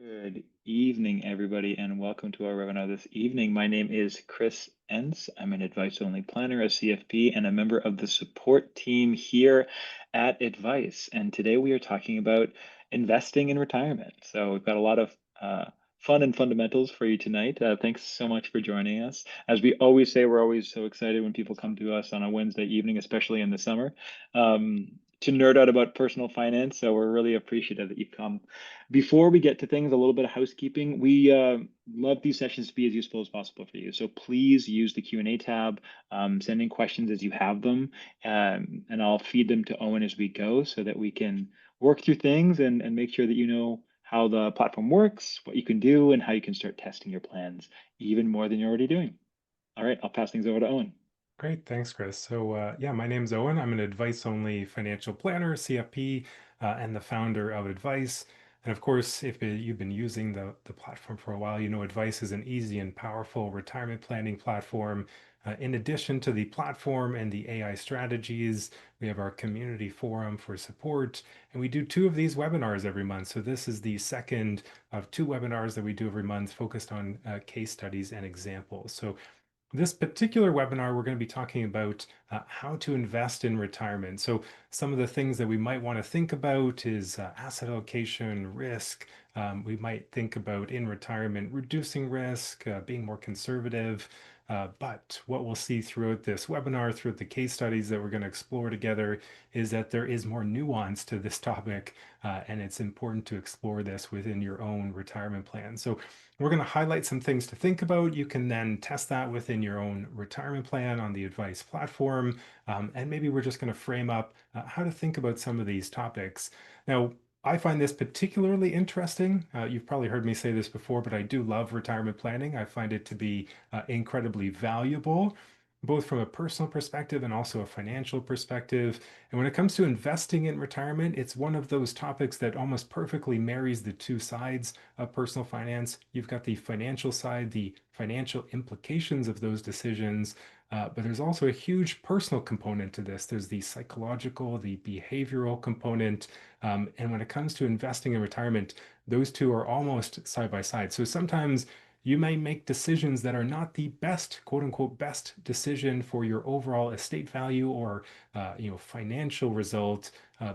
Good evening, everybody, and welcome to our webinar this evening. My name is Chris Entz. I'm an advice-only planner, a CFP, and a member of the support team here at Adviice. And today we are talking about investing in retirement. So we've got a lot of fun and fundamentals for you tonight. Thanks so much for joining us. As we always say, we're always so excited when people come to us on a Wednesday evening, especially in the summer, to nerd out about personal finance. So we're really appreciative that you've come. Before we get to things, a little bit of housekeeping. We love these sessions to be as useful as possible for you. So please use the Q&A tab, send in questions as you have them, and I'll feed them to Owen as we go so that we can work through things and make sure that you know how the platform works, what you can do, and how you can start testing your plans even more than you're already doing. All right, I'll pass things over to Owen. Great, thanks, Chris. Yeah, my name's Owen. I'm an advice-only financial planner, CFP, and the founder of Advice. And of course, if you've been using the platform for a while, you know Advice is an easy and powerful retirement planning platform. In addition to the platform and the AI strategies, we have our community forum for support, and we do two of these webinars every month. So this is the second of two webinars that we do every month focused on case studies and examples. So this particular webinar, we're going to be talking about how to invest in retirement. So some of the things that we might want to think about is asset allocation, risk. We might think about in retirement, reducing risk, being more conservative. But what we'll see throughout this webinar, throughout the case studies that we're going to explore together, is that there is more nuance to this topic, and it's important to explore this within your own retirement plan. So we're going to highlight some things to think about. You can then test that within your own retirement plan on the Advice platform. And maybe we're just going to frame up how to think about some of these topics. Now, I find this particularly interesting. You've probably heard me say this before, but I do love retirement planning. I find it to be incredibly valuable, both from a personal perspective and also a financial perspective. And when it comes to investing in retirement, it's one of those topics that almost perfectly marries the two sides of personal finance. You've got the financial side, the financial implications of those decisions, but there's also a huge personal component to this. There's the psychological, the behavioral component. And when it comes to investing in retirement, those two are almost side by side. So sometimes you may make decisions that are not the best, quote unquote, best decision for your overall estate value or financial result,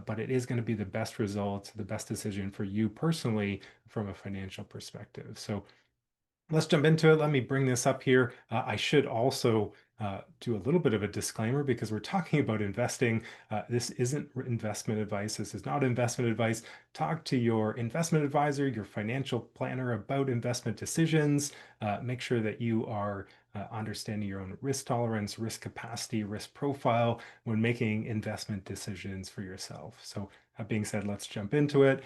but it is going to be the best result, the best decision for you personally from a financial perspective. So let's jump into it. Let me bring this up here. I should also do a little bit of a disclaimer because we're talking about investing. This isn't investment advice. This is not investment advice. Talk to your investment advisor, your financial planner about investment decisions. Make sure that you are understanding your own risk tolerance, risk capacity, risk profile when making investment decisions for yourself. So that being said, let's jump into it.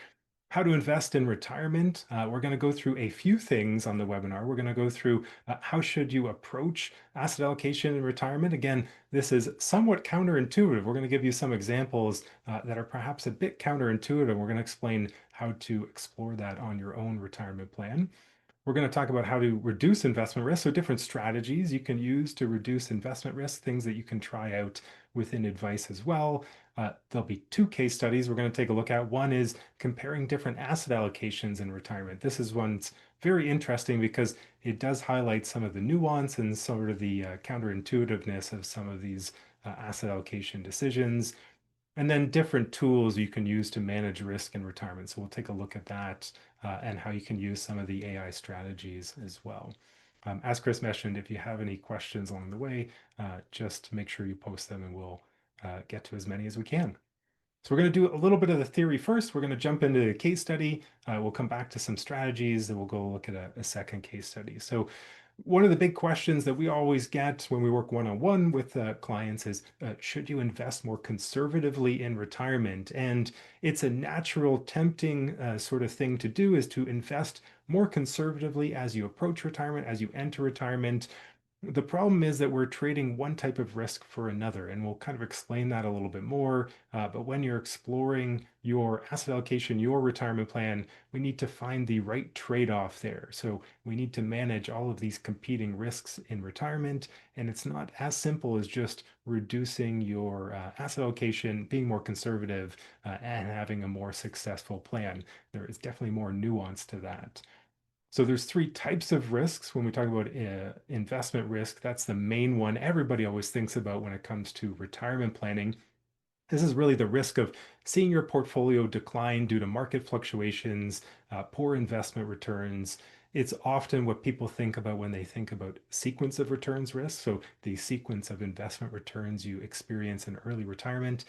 How to invest in retirement. We're going to go through a few things on the webinar. We're going to go through how should you approach asset allocation in retirement. Again, this is somewhat counterintuitive. We're going to give you some examples that are perhaps a bit counterintuitive. We're going to explain how to explore that on your own retirement plan. We're going to talk about how to reduce investment risk. So different strategies you can use to reduce investment risk, things that you can try out within Advice as well. There'll be two case studies we're going to take a look at. One is comparing different asset allocations in retirement. This is one that's very interesting because it does highlight some of the nuance and sort of the counterintuitiveness of some of these asset allocation decisions. And then different tools you can use to manage risk in retirement. So we'll take a look at that and how you can use some of the AI strategies as well. As Chris mentioned, if you have any questions along the way, just make sure you post them and we'll get to as many as we can. So we're going to do a little bit of the theory first. We're going to jump into a case study. We'll come back to some strategies and we'll go look at a second case study. So one of the big questions that we always get when we work one-on-one with clients is, should you invest more conservatively in retirement? And it's a natural, tempting sort of thing to do is to invest more conservatively as you approach retirement, as you enter retirement. The problem is that we're trading one type of risk for another, and we'll kind of explain that a little bit more. But when you're exploring your asset allocation, your retirement plan, we need to find the right trade-off there. So we need to manage all of these competing risks in retirement, and it's not as simple as just reducing your asset allocation, being more conservative, and having a more successful plan. There is definitely more nuance to that. So there's three types of risks when we talk about investment risk. That's the main one everybody always thinks about when it comes to retirement planning. This is really the risk of seeing your portfolio decline due to market fluctuations, poor investment returns. It's often what people think about when they think about sequence of returns risk. So the sequence of investment returns you experience in early retirement.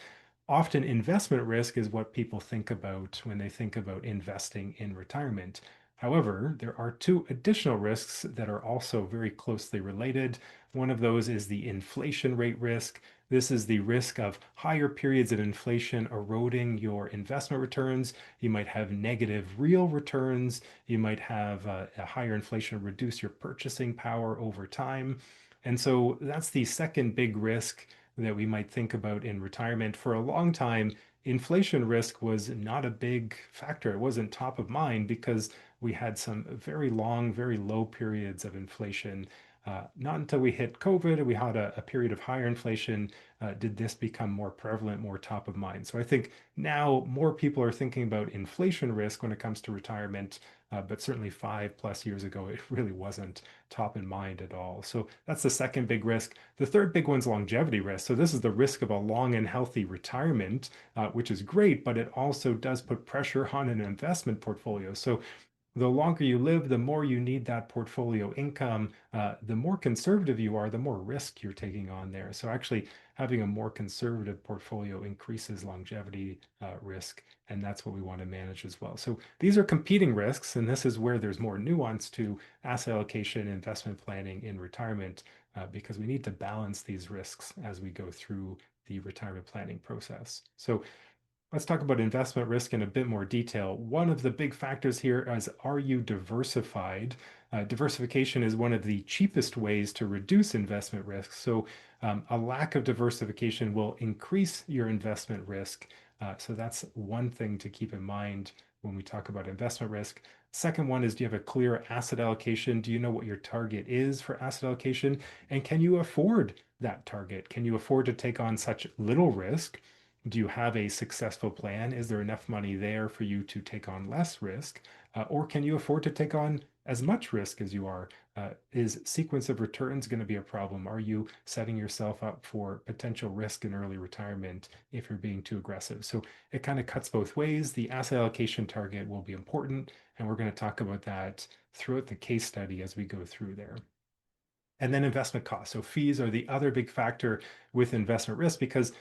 Often investment risk is what people think about when they think about investing in retirement. However, there are two additional risks that are also very closely related. One of those is the inflation rate risk. This is the risk of higher periods of inflation eroding your investment returns. You might have negative real returns. You might have a higher inflation reduce your purchasing power over time. And so that's the second big risk that we might think about in retirement. For a long time, inflation risk was not a big factor. It wasn't top of mind because we had some very long, very low periods of inflation. Not until we hit COVID, we had a period of higher inflation, did this become more prevalent, more top of mind. So I think now more people are thinking about inflation risk when it comes to retirement, but certainly 5+ years ago, it really wasn't top in mind at all. So that's the second big risk. The third big one's longevity risk. So this is the risk of a long and healthy retirement, which is great, but it also does put pressure on an investment portfolio. So the longer you live, the more you need that portfolio income. The more conservative you are, the more risk you're taking on there. So actually having a more conservative portfolio increases longevity risk, and that's what we want to manage as well. So these are competing risks, and this is where there's more nuance to asset allocation, investment planning in retirement, because we need to balance these risks as we go through the retirement planning process. So let's talk about investment risk in a bit more detail. One of the big factors here is, are you diversified? Diversification is one of the cheapest ways to reduce investment risk. So a lack of diversification will increase your investment risk. So that's one thing to keep in mind when we talk about investment risk. Second one is, do you have a clear asset allocation? Do you know what your target is for asset allocation? And can you afford that target? Can you afford to take on such little risk? Do you have a successful plan? Is there enough money there for you to take on less risk? Or can you afford to take on as much risk as you are? Is sequence of returns going to be a problem? Are you setting yourself up for potential risk in early retirement if you're being too aggressive? So it kind of cuts both ways. The asset allocation target will be important, and we're going to talk about that throughout the case study as we go through there. And then investment costs. So fees are the other big factor with investment risk because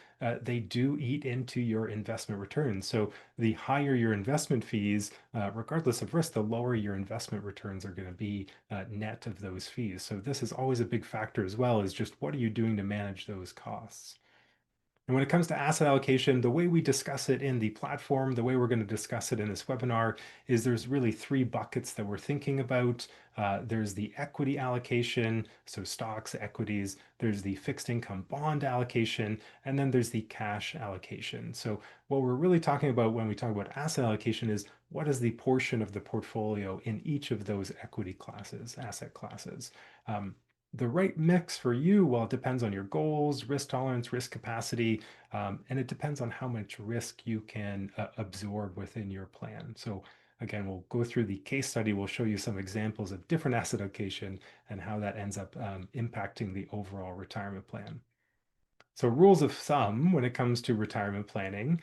they do eat into your investment returns. So the higher your investment fees, regardless of risk, the lower your investment returns are going to be net of those fees. So this is always a big factor as well, is just what are you doing to manage those costs? And when it comes to asset allocation, the way we discuss it in the platform, the way we're going to discuss it in this webinar is there's really three buckets that we're thinking about. There's the equity allocation, so stocks, equities. There's the fixed income bond allocation, and then there's the cash allocation. So what we're really talking about when we talk about asset allocation is what is the portion of the portfolio in each of those equity classes, asset classes. The right mix for you, well, it depends on your goals, risk tolerance, risk capacity, and it depends on how much risk you can absorb within your plan. So again, we'll go through the case study. We'll show you some examples of different asset allocation and how that ends up impacting the overall retirement plan. So rules of thumb when it comes to retirement planning.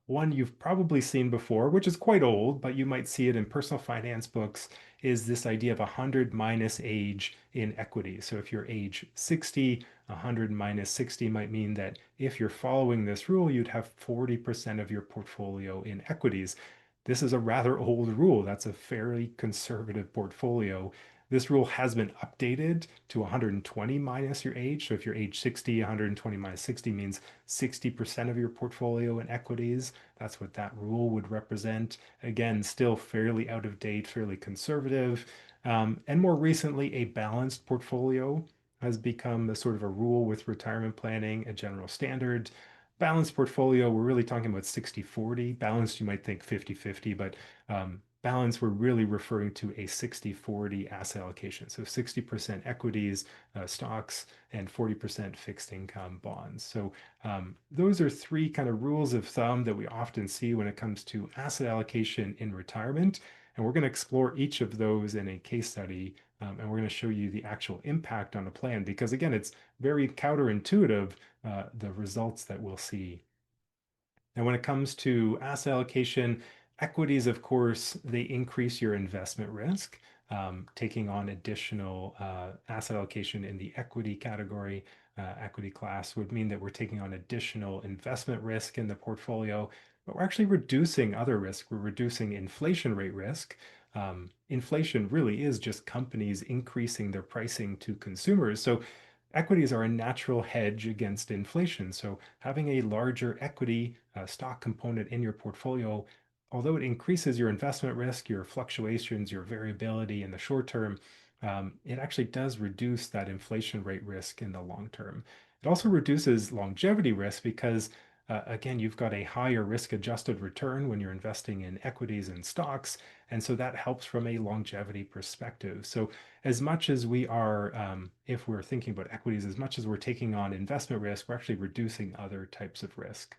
One you've probably seen before, which is quite old, but you might see it in personal finance books, is this idea of 100 minus age in equity. So if you're age 60, 100 minus 60 might mean that if you're following this rule, you'd have 40% of your portfolio in equities. This is a rather old rule. That's a fairly conservative portfolio. This rule has been updated to 120 minus your age. So if you're age 60, 120 minus 60 means 60% of your portfolio in equities. That's what that rule would represent. Again, still fairly out of date, fairly conservative. And more recently, a balanced portfolio. has become a sort of a rule with retirement planning, a general standard. Balanced portfolio, we're really talking about 60/40. Balanced, you might think 50/50, but balance, we're really referring to a 60/40 asset allocation. So 60% equities, stocks, and 40% fixed income bonds. So those are three kind of rules of thumb that we often see when it comes to asset allocation in retirement. And we're going to explore each of those in a case study. And we're going to show you the actual impact on a plan because, again, it's very counterintuitive, the results that we'll see. And when it comes to asset allocation, equities, of course, they increase your investment risk. Taking on additional asset allocation in the equity category, equity class would mean that we're taking on additional investment risk in the portfolio, but we're actually reducing other risk. We're reducing inflation rate risk. Inflation really is just companies increasing their pricing to consumers. So equities are a natural hedge against inflation. So having a larger equity stock component in your portfolio, although it increases your investment risk, your fluctuations, your variability in the short term, it actually does reduce that inflation rate risk in the long term. It also reduces longevity risk because, again, you've got a higher risk adjusted return when you're investing in equities and stocks. And so that helps from a longevity perspective. So as much as we are, if we're thinking about equities, as much as we're taking on investment risk, we're actually reducing other types of risk.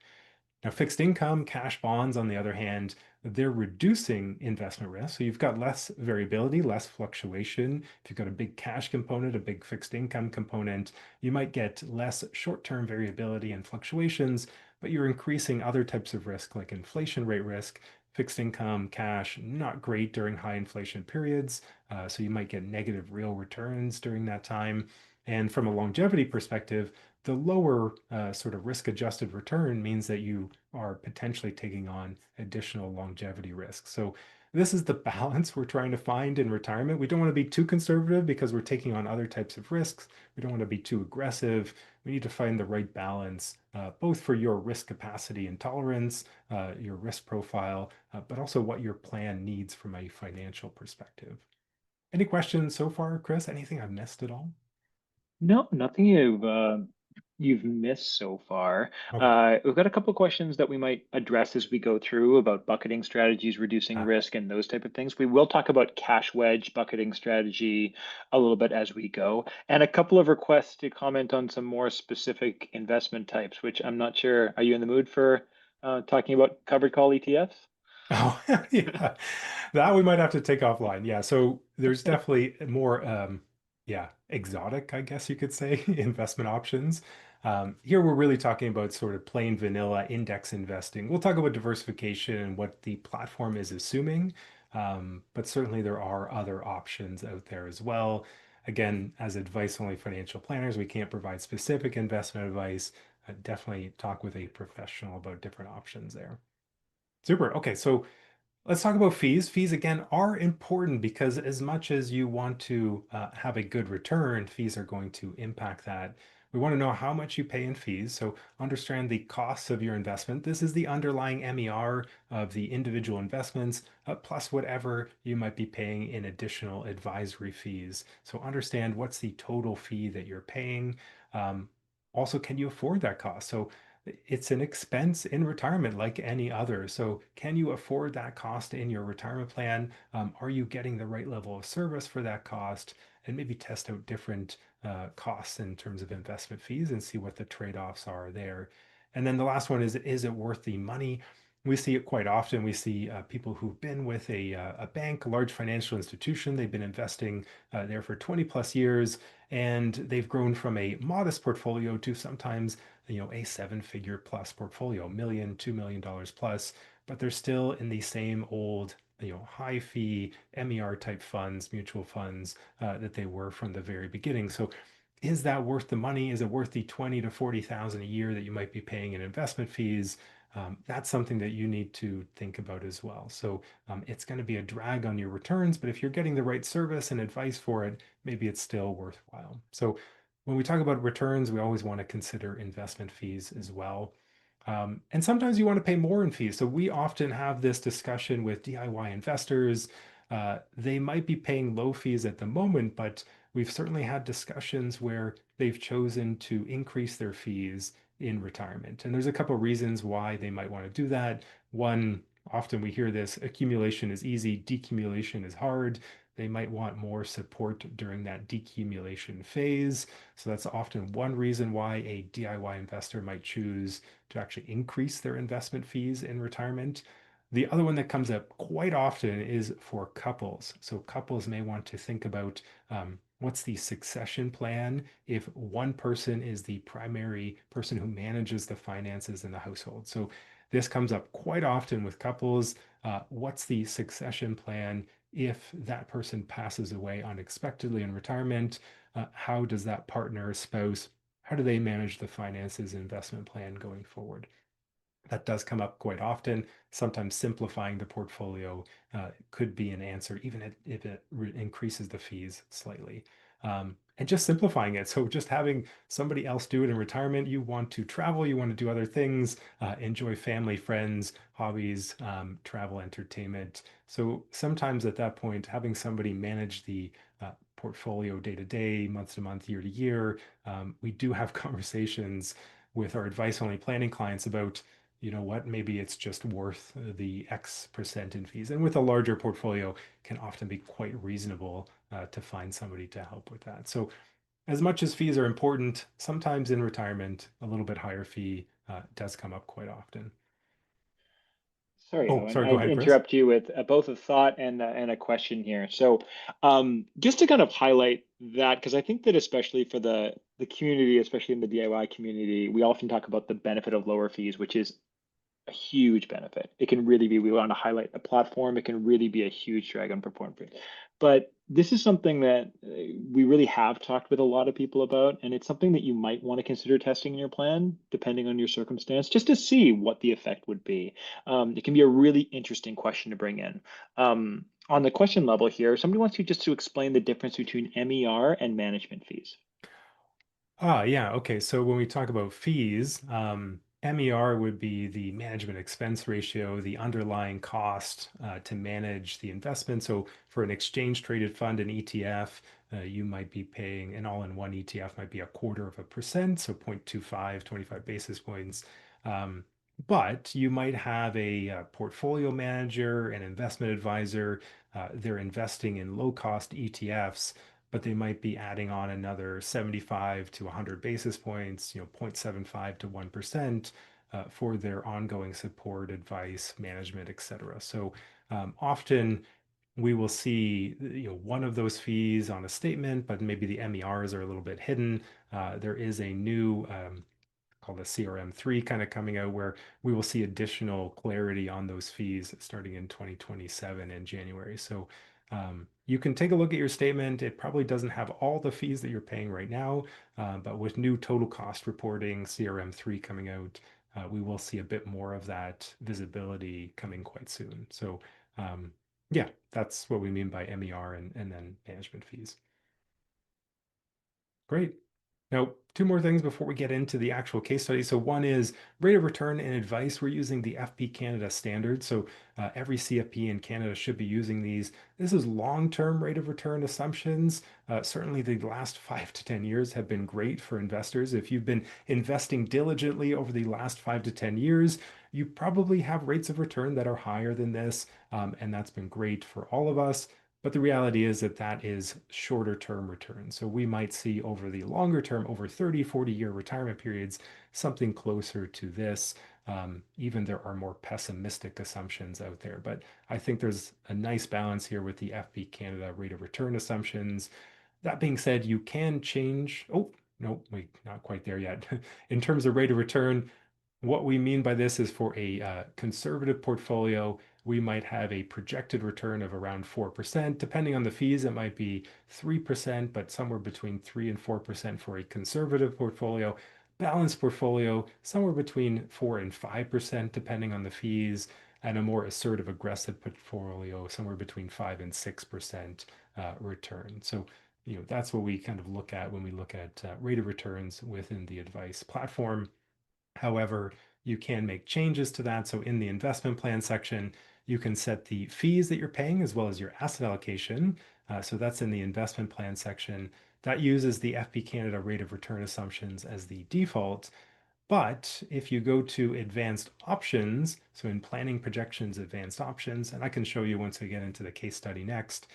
Now, fixed income, cash bonds, on the other hand, they're reducing investment risk. So you've got less variability, less fluctuation. If you've got a big cash component, a big fixed income component, you might get less short-term variability and fluctuations, but you're increasing other types of risk like inflation rate risk. Fixed income, cash, not great during high inflation periods. So you might get negative real returns during that time. And from a longevity perspective, the lower sort of risk adjusted return means that you are potentially taking on additional longevity risk. So this is the balance we're trying to find in retirement. We don't want to be too conservative because we're taking on other types of risks. We don't want to be too aggressive. We need to find the right balance, both for your risk capacity and tolerance, your risk profile, but also what your plan needs from a financial perspective. Any questions so far, Chris? Anything I've missed at all? No, nothing you've missed so far. Okay. We've got a couple questions that we might address as we go through about bucketing strategies, reducing Uh, risk, and those type of things. We will talk about cash wedge bucketing strategy a little bit as we go, and a couple of requests to comment on some more specific investment types, which I'm not sure. Are you in the mood for talking about covered call ETFs? Oh, yeah. That we might have to take offline. Yeah. So there's definitely more, yeah, exotic, I guess you could say, investment options. Here we're really talking about sort of plain vanilla index investing. We'll talk about diversification and what the platform is assuming, but certainly there are other options out there as well. Again, as advice-only financial planners, we can't provide specific investment advice. Definitely talk with a professional about different options there. Super. Okay, so let's talk about fees. Fees, again, are important because as much as you want to have a good return, fees are going to impact that. We want to know how much you pay in fees. So understand the costs of your investment. This is the underlying MER of the individual investments, plus whatever you might be paying in additional advisory fees. So understand what's the total fee that you're paying. Also, can you afford that cost? So it's an expense in retirement like any other. So, can you afford that cost in your retirement plan? Are you getting the right level of service for that cost? And maybe test out different costs in terms of investment fees and see what the trade-offs are there. And then the last one is it worth the money? We see it quite often. We see people who've been with a bank, a large financial institution. They've been investing there for 20 plus years, and they've grown from a modest portfolio to sometimes a seven-figure plus portfolio, million, $2 million plus, but they're still in the same old, high fee MER type funds, mutual funds that they were from the very beginning. So is that worth the money? Is it worth the 20 to 40,000 a year that you might be paying in investment fees? That's something that you need to think about as well. So it's going to be a drag on your returns, but if you're getting the right service and advice for it, maybe it's still worthwhile. So when we talk about returns, we always want to consider investment fees as well. And sometimes you want to pay more in fees. So we often have this discussion with DIY investors. They might be paying low fees at the moment, but we've certainly had discussions where they've chosen to increase their fees in retirement. And there's a couple of reasons why they might want to do that. One, often we hear this accumulation is easy, decumulation is hard. They might want more support during that decumulation phase. So that's often one reason why a DIY investor might choose to actually increase their investment fees in retirement. The other one that comes up quite often is for couples. So couples may want to think about what's the succession plan if one person is the primary person who manages the finances in the household. So this comes up quite often with couples. What's the succession plan if that person passes away unexpectedly in retirement? How does that partner, spouse, how do they manage the finances and investment plan going forward? That does come up quite often. Sometimes simplifying the portfolio could be an answer, even if it increases the fees slightly. And just simplifying it. So just having somebody else do it in retirement. You want to travel, you want to do other things, enjoy family, friends, hobbies, travel, entertainment. So sometimes at that point, having somebody manage the portfolio day to day, month to month, year to year, we do have conversations with our advice only planning clients about you know what, maybe it's just worth the X percent in fees. And with a larger portfolio, can often be quite reasonable to find somebody to help with that. So, as much as fees are important, sometimes in retirement, a little bit higher fee does come up quite often. Sorry, Oh, Owen, sorry, go I'd ahead, Chris. interrupt you with both a thought and a question here. So, just to kind of highlight that, because I think that especially for the community, especially in the DIY community, we often talk about the benefit of lower fees, which is a huge benefit. It can really be, we want to highlight the platform, it can really be a huge drag on performance. But this is something that we really have talked with a lot of people about, and it's something that you might want to consider testing in your plan, depending on your circumstance, just to see what the effect would be. It can be a really interesting question to bring in. On the question level here, somebody wants you just to explain the difference between MER and management fees. Yeah. Okay. So when we talk about fees, MER would be the management expense ratio, the underlying cost to manage the investment. So for an exchange traded fund, an ETF, you might be paying an all-in-one ETF might be 1/4%, so 0.25, 25 basis points. Um, but you might have a, portfolio manager, an investment advisor. They're investing in low-cost ETFs but they might be adding on another 75 to 100 basis points, 0.75 to 1% for their ongoing support, advice, management, etc. So often we will see one of those fees on a statement, but maybe the MERs are a little bit hidden. There is a new called the CRM3 kind of coming out where we will see additional clarity on those fees starting in 2027 in January. So you can take a look at your statement. It probably doesn't have all the fees that you're paying right now, but with new total cost reporting, CRM3 coming out, we will see a bit more of that visibility coming quite soon. So um, yeah, that's what we mean by MER and then management fees. Great. Now, two more things before we get into the actual case study. So one is rate of return and advice. We're using the FP Canada standard. So every CFP in Canada should be using these. This is long-term rate of return assumptions. Certainly the last 5 to 10 years have been great for investors. If you've been investing diligently over the last 5 to 10 years, you probably have rates of return that are higher than this. And that's been great for all of us. But the reality is that that is shorter term returns. So we might see over the longer term, over 30, 40-year retirement periods, something closer to this. Even there are more pessimistic assumptions out there. But I think there's a nice balance here with the FB Canada rate of return assumptions. That being said, you can change. Oh, no, wait, not quite there yet. In terms of rate of return, what we mean by this is for a conservative portfolio, we might have a projected return of around 4%. Depending on the fees, it might be 3%, but somewhere between 3 and 4% for a conservative portfolio. Balanced portfolio, somewhere between 4 and 5%, depending on the fees, and a more assertive, aggressive portfolio, somewhere between 5 and 6% return. So, that's what we kind of look at when we look at rate of returns within the advice platform. However, you can make changes to that. So in the investment plan section, You can set the fees that you're paying as well as your asset allocation. So that's in the investment plan section. That uses the FP Canada rate of return assumptions as the default. But if you go to advanced options, so in planning projections, advanced options, and I can show you once we get into the case study next,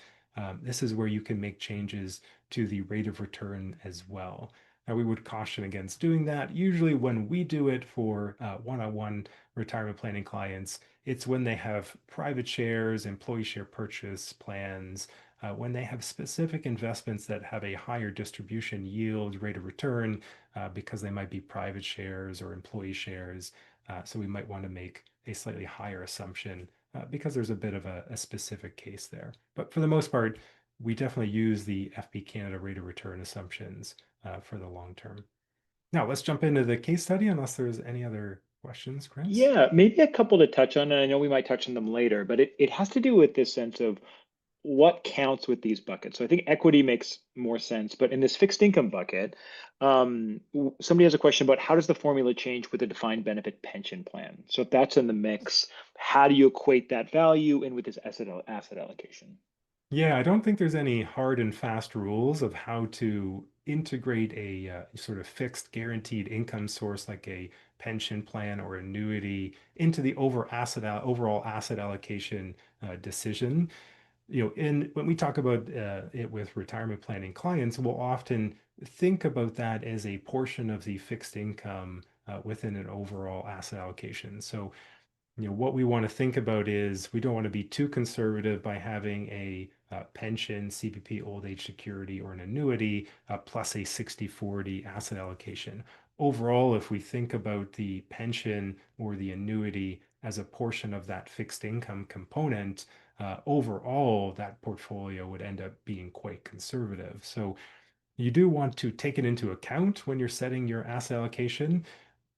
this is where you can make changes to the rate of return as well. Now, we would caution against doing that. Usually, when we do it for one-on-one retirement planning clients, it's when they have private shares, employee share purchase plans, when they have specific investments that have a higher distribution yield, rate of return, because they might be private shares or employee shares. So we might want to make a slightly higher assumption because there's a bit of a specific case there. But for the most part, we definitely use the FB Canada rate of return assumptions for the long term. Now let's jump into the case study unless there's any other questions, Chris. Yeah, maybe a couple to touch on, and I know we might touch on them later, but it has to do with this sense of what counts with these buckets. So I think equity makes more sense, but in this fixed income bucket, somebody has a question about how does the formula change with a defined benefit pension plan? So if that's in the mix, how do you equate that value in with this asset allocation? Yeah, I don't think there's any hard and fast rules of how to integrate a sort of fixed guaranteed income source like a pension plan or annuity into the overall asset allocation decision. In when we talk about it with retirement planning clients, we'll often think about that as a portion of the fixed income within an overall asset allocation. So what we want to think about is we don't want to be too conservative by having a pension, CPP, old age security, or an annuity plus a 60/40 asset allocation. Overall, if we think about the pension or the annuity as a portion of that fixed income component, overall, that portfolio would end up being quite conservative. So you do want to take it into account when you're setting your asset allocation,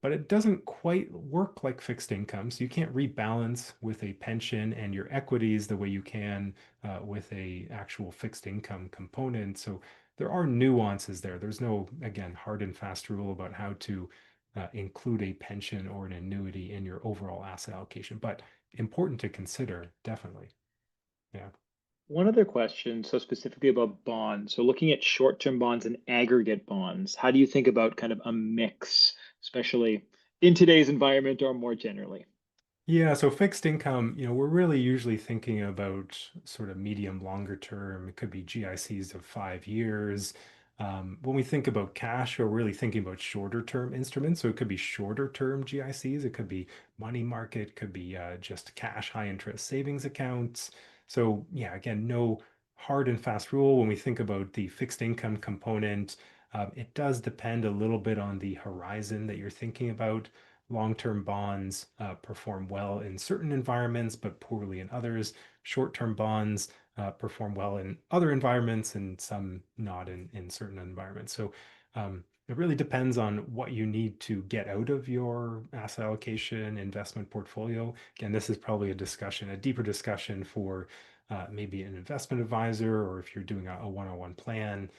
but it doesn't quite work like fixed income. So you can't rebalance with a pension and your equities the way you can with a actual fixed income component. So there are nuances there. There's no, again, hard and fast rule about how to include a pension or an annuity in your overall asset allocation, but important to consider, definitely. Yeah. One other question, so specifically about bonds. So looking at short-term bonds and aggregate bonds, how do you think about kind of a mix, especially in today's environment or more generally? Yeah, so fixed income, we're really usually thinking about sort of medium longer term. It could be GICs of 5 years. When we think about cash, we're really thinking about shorter term instruments. So it could be shorter term GICs. It could be money market, could be just cash high interest savings accounts. So yeah, again, no hard and fast rule. When we think about the fixed income component, it does depend a little bit on the horizon that you're thinking about. Long-term bonds perform well in certain environments, but poorly in others. Short-term bonds perform well in other environments and some not in certain environments. So it really depends on what you need to get out of your asset allocation investment portfolio. Again, this is probably a deeper discussion for maybe an investment advisor or if you're doing a one-on-one plan,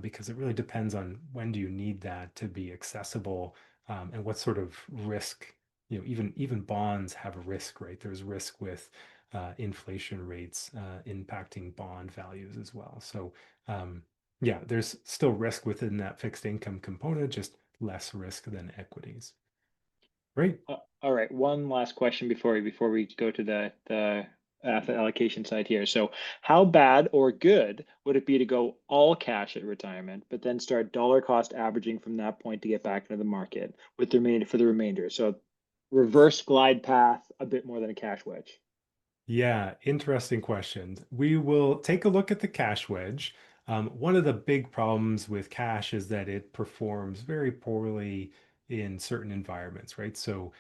because it really depends on when do you need that to be accessible and what sort of risk, even bonds have a risk, right? There's risk with inflation rates impacting bond values as well. So yeah, there's still risk within that fixed income component, just less risk than equities. Great. All right, one last question before we go to the asset allocation side here. So, how bad or good would it be to go all cash at retirement, but then start dollar cost averaging from that point to get back into the market with the remainder for the remainder? So, reverse glide path, a bit more than a cash wedge. Yeah, interesting questions. We will take a look at the cash wedge. One of the big problems with cash is that it performs very poorly in certain environments, right? So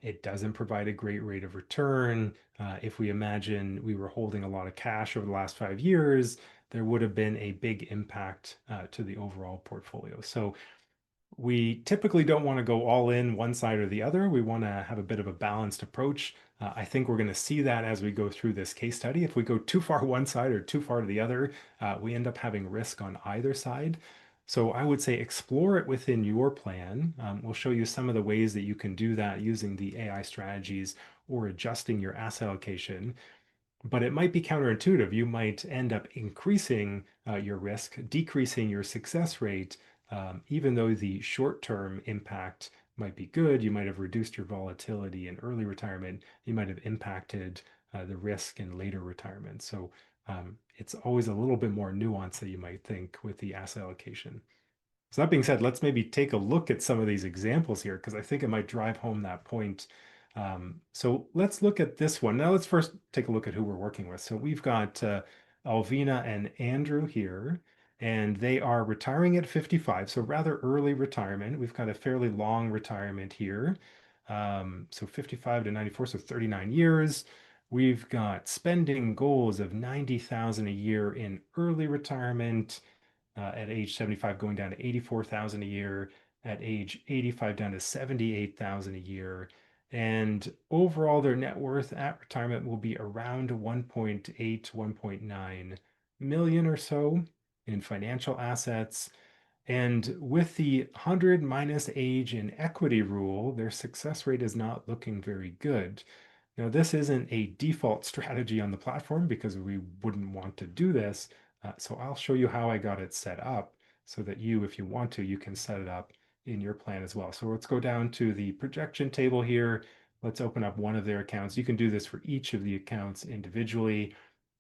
it doesn't provide a great rate of return. If we imagine we were holding a lot of cash over the last 5 years, there would have been a big impact to the overall portfolio. So we typically don't want to go all in one side or the other. We want to have a bit of a balanced approach. I think we're going to see that as we go through this case study. If we go too far one side or too far to the other, we end up having risk on either side. So I would say explore it within your plan. We'll show you some of the ways that you can do that using the AI strategies or adjusting your asset allocation, but it might be counterintuitive. You might end up increasing your risk, decreasing your success rate, even though the short-term impact might be good. You might have reduced your volatility in early retirement. You might have impacted the risk in later retirement. So it's always a little bit more nuanced than you might think with the asset allocation. So that being said, let's maybe take a look at some of these examples here because I think it might drive home that point. So let's look at this one. Now let's first take a look at who we're working with. So we've got Alvina and Andrew here, and they are retiring at 55, so rather early retirement. We've got a fairly long retirement here. So 55 to 94, so 39 years. We've got spending goals of 90,000 a year in early retirement, at age 75 going down to 84,000 a year, at age 85 down to 78,000 a year. And overall, their net worth at retirement will be around 1.8, 1.9 million or so in financial assets. And with the 100 minus age in equity rule, their success rate is not looking very good. Now, this isn't a default strategy on the platform because we wouldn't want to do this. So I'll show you how I got it set up so that you, if you want to, you can set it up in your plan as well. So let's go down to the projection table here. Let's open up one of their accounts. You can do this for each of the accounts individually.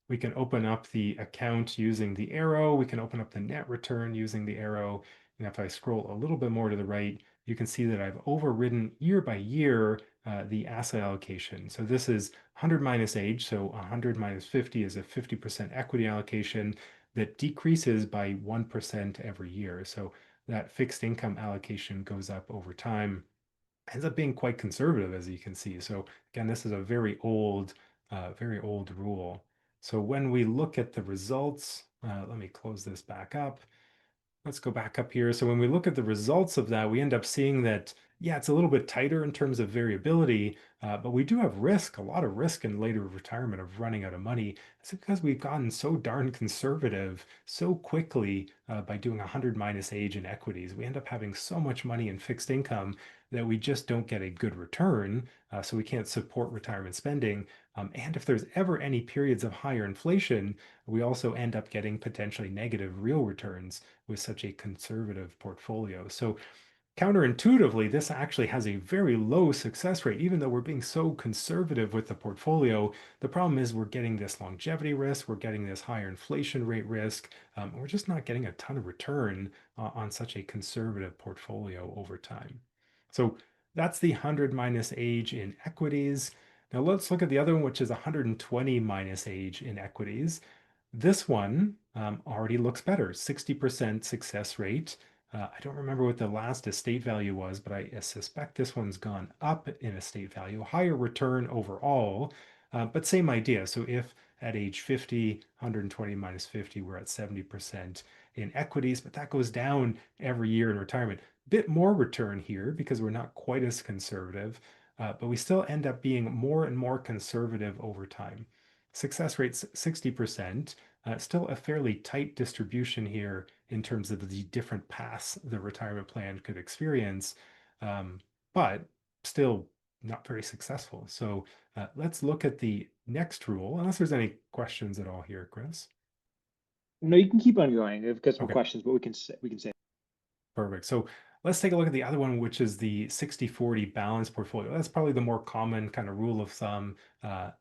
We can open up the account using the arrow. We can open up the net return using the arrow. And if I scroll a little bit more to the right, you can see that I've overridden year by year the asset allocation. So this is 100 minus age. So 100 minus 50 is a 50% equity allocation that decreases by 1% every year. So that fixed income allocation goes up over time. Ends up being quite conservative, as you can see. So again, this is a very old rule. So when we look at the results, let me close this back up. Let's go back up here. So when we look at the results of that, we end up seeing that, yeah, it's a little bit tighter in terms of variability, but we do have risk, a lot of risk in later retirement of running out of money. It's because we've gotten so darn conservative so quickly by doing 100 minus age in equities. We end up having so much money in fixed income that we just don't get a good return. So we can't support retirement spending. And if there's ever any periods of higher inflation, we also end up getting potentially negative real returns with such a conservative portfolio. So counterintuitively, this actually has a very low success rate, even though we're being so conservative with the portfolio. The problem is we're getting this longevity risk, we're getting this higher inflation rate risk, and we're just not getting a ton of return on such a conservative portfolio over time. So that's the 100 minus age in equities. Now let's look at the other one, which is 120 minus age in equities. This one already looks better, 60% success rate. I don't remember what the last estate value was, but I suspect this one's gone up in estate value, higher return overall, but same idea. So if at age 50, 120 minus 50, we're at 70% in equities, but that goes down every year in retirement. Bit more return here because we're not quite as conservative, but we still end up being more and more conservative over time. Success rate's 60%. Still a fairly tight distribution here in terms of the different paths the retirement plan could experience, but still not very successful. So let's look at the next rule, unless there's any questions at all here, Chris. No, you can keep on going. I've got some Okay. questions, but we can say. Perfect. So let's take a look at the other one, which is the 60/40 balance portfolio. That's probably the more common kind of rule of thumb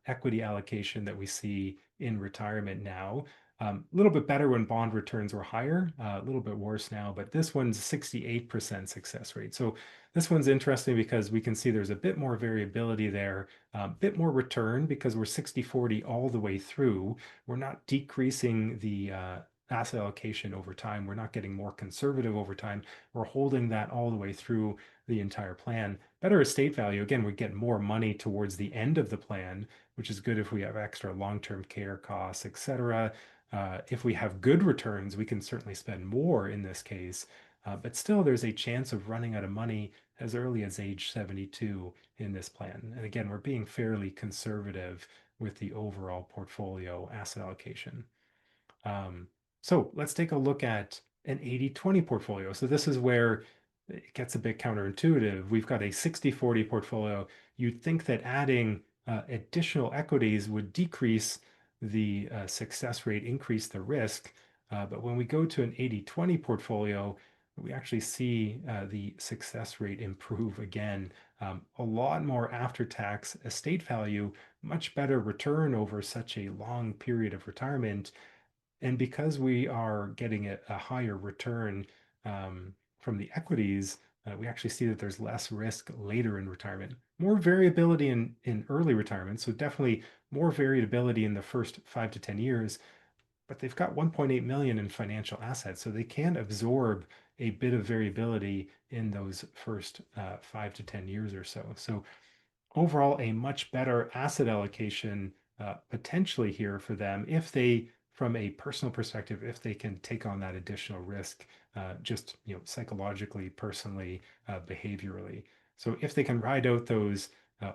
equity allocation that we see in retirement now. A little bit better when bond returns were higher, a little bit worse now, but this one's 68% success rate. So this one's interesting because we can see there's a bit more variability there, a bit more return because we're 60/40 all the way through. We're not decreasing the asset allocation over time. We're not getting more conservative over time. We're holding that all the way through the entire plan. Better estate value, again, we get more money towards the end of the plan, which is good if we have extra long-term care costs, etc. If we have good returns, we can certainly spend more in this case, but still there's a chance of running out of money as early as age 72 in this plan. And again, we're being fairly conservative with the overall portfolio asset allocation. Um, so let's take a look at an 80/20 portfolio. So this is where it gets a bit counterintuitive. We've got a 60/40 portfolio. You'd think that adding additional equities would decrease the success rate, increase the risk. But when we go to an 80-20 portfolio, we actually see the success rate improve again. A lot more after-tax estate value, much better return over such a long period of retirement. And because we are getting a higher return from the equities, we actually see that there's less risk later in retirement. More variability in early retirement, so definitely more variability in the first 5 to 10 years, but they've got 1.8 million in financial assets, so they can absorb a bit of variability in those first 5 to 10 years or so. So overall a much better asset allocation potentially here for them if they, from a personal perspective, if they can take on that additional risk, just psychologically, personally, behaviorally. So if they can ride out those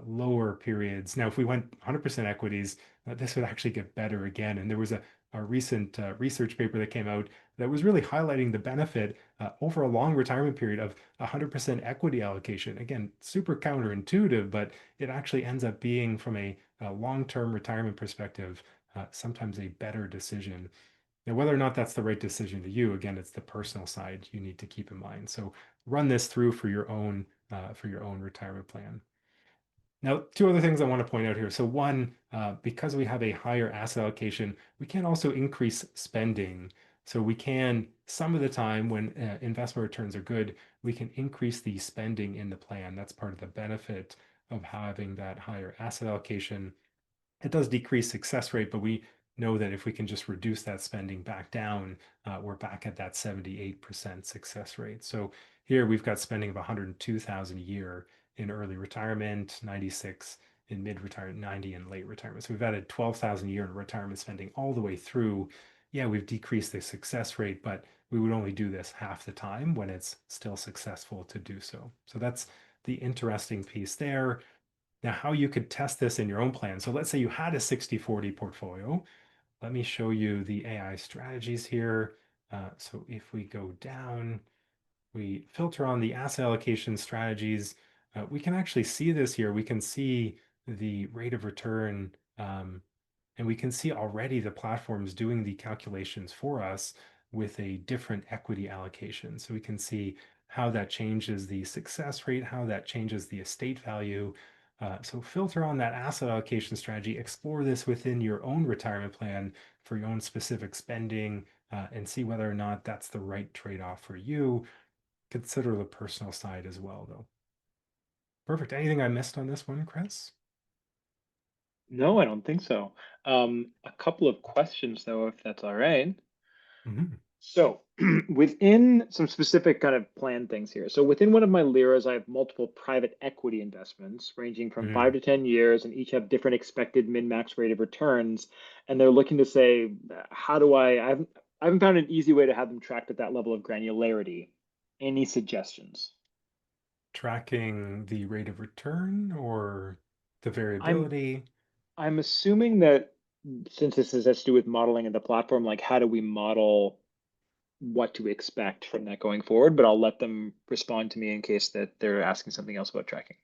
lower periods. Now, if we went 100% equities, this would actually get better again. And there was a recent research paper that came out that was really highlighting the benefit over a long retirement period of 100% equity allocation. Again, super counterintuitive, but it actually ends up being, from a long-term retirement perspective, sometimes a better decision. Now, whether or not that's the right decision to you, again, it's the personal side you need to keep in mind. So run this through for your own retirement plan. Now, two other things I want to point out here. So one, because we have a higher asset allocation, we can also increase spending. So we can, some of the time when investment returns are good, we can increase the spending in the plan. That's part of the benefit of having that higher asset allocation. It does decrease success rate, but we know that if we can just reduce that spending back down, we're back at that 78% success rate. So here we've got spending of 102,000 a year in early retirement, 96 in mid-retirement, 90 in late retirement. So we've added 12,000 a year in retirement spending all the way through. Yeah, we've decreased the success rate, but we would only do this half the time when it's still successful to do so. So that's the interesting piece there. Now, how you could test this in your own plan. So let's say you had a 60-40 portfolio. Let me show you the AI strategies here. So if we go down, we filter on the asset allocation strategies. We can actually see this here. We can see the rate of return, and we can see already the platforms doing the calculations for us with a different equity allocation. So we can see how that changes the success rate, how that changes the estate value. So filter on that asset allocation strategy, explore this within your own retirement plan for your own specific spending, and see whether or not that's the right trade-off for you. Consider the personal side as well, though. Perfect. Anything I missed on this one, Chris? No, I don't think so. A couple of questions though, if that's all right. Mhm. So within some specific kind of plan things here. So within one of my liras, I have multiple private equity investments ranging from five Mm. to 10 years, and each have different expected min-max rate of returns. And they're looking to say, how do I haven't found an easy way to have them tracked at that level of granularity. Any suggestions? Tracking the rate of return or the I'm variability? I'm assuming that since has to do with modeling in the platform, like how do we model what to expect from that going forward? But I'll let them respond to me in case that they're asking something else about tracking.